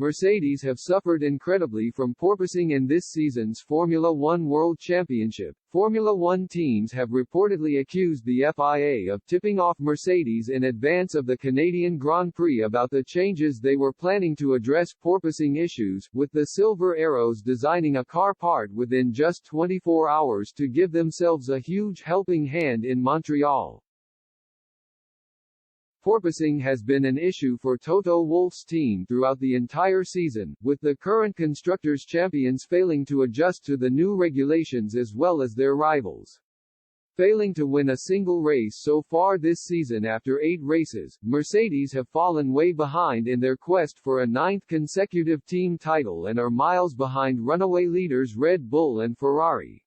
Mercedes have suffered incredibly from porpoising in this season's Formula One World Championship. Formula One teams have reportedly accused the FIA of tipping off Mercedes in advance of the Canadian Grand Prix about the changes they were planning to address porpoising issues, with the Silver Arrows designing a car part within just 24 hours to give themselves a huge helping hand in Montreal. Porpoising has been an issue for Toto Wolff's team throughout the entire season, with the current Constructors' champions failing to adjust to the new regulations as well as their rivals. Failing to win a single race so far this season after 8 races, Mercedes have fallen way behind in their quest for a 9th consecutive team title and are miles behind runaway leaders Red Bull and Ferrari.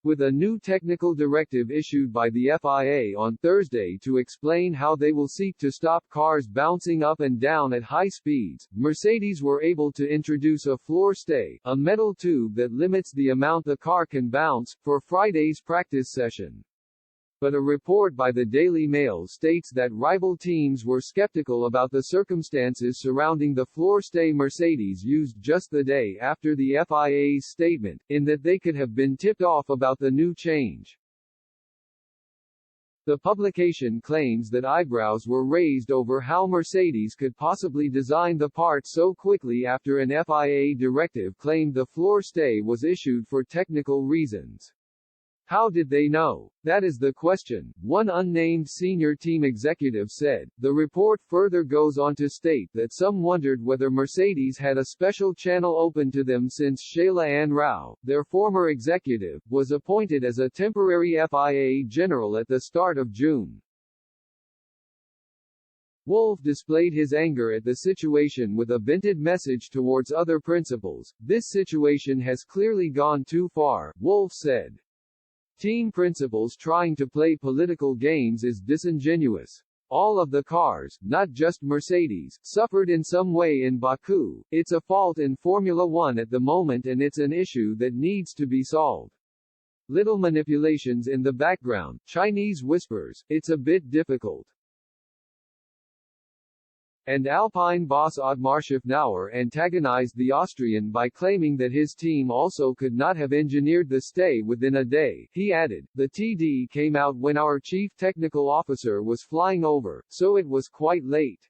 With a new technical directive issued by the FIA on Thursday to explain how they will seek to stop cars bouncing up and down at high speeds, Mercedes were able to introduce a floor stay, a metal tube that limits the amount the car can bounce, for Friday's practice session. But a report by the Daily Mail states that rival teams were skeptical about the circumstances surrounding the floor stay Mercedes used just the day after the FIA's statement, in that they could have been tipped off about the new change. The publication claims that eyebrows were raised over how Mercedes could possibly design the part so quickly after an FIA directive claimed the floor stay was issued for technical reasons. How did they know? That is the question, one unnamed senior team executive said. The report further goes on to state that some wondered whether Mercedes had a special channel open to them since Shayla Ann Rao, their former executive, was appointed as a temporary FIA general at the start of June. Wolff displayed his anger at the situation with a vented message towards other principals. This situation has clearly gone too far, Wolff said. Team principals trying to play political games is disingenuous. All of the cars, not just Mercedes, suffered in some way in Baku. It's a fault in Formula One at the moment and it's an issue that needs to be solved. Little manipulations in the background, Chinese whispers, it's a bit difficult. And Alpine boss Otmar Schaffnauer antagonized the Austrian by claiming that his team also could not have engineered the stay within a day. He added, "The TD came out when our chief technical officer was flying over, so it was quite late.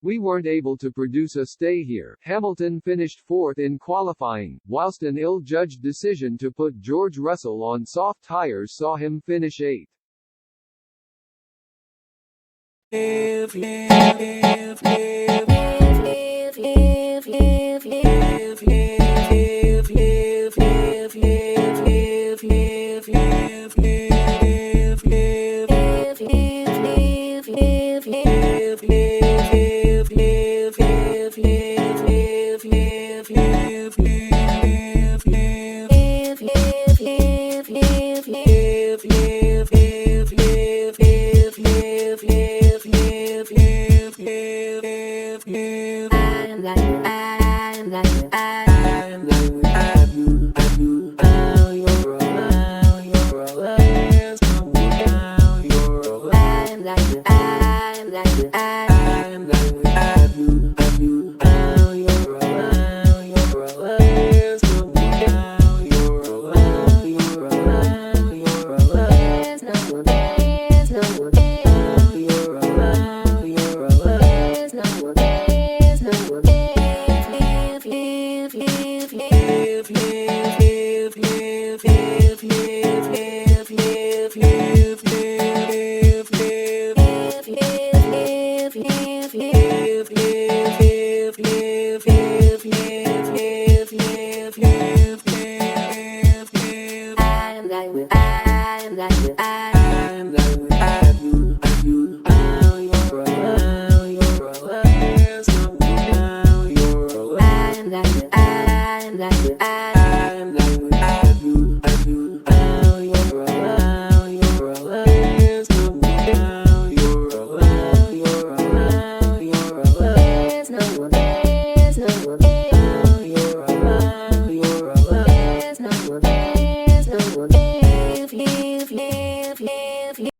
We weren't able to produce a stay here." Hamilton finished 4th in qualifying, whilst an ill-judged decision to put George Russell on soft tires saw him finish 8th. If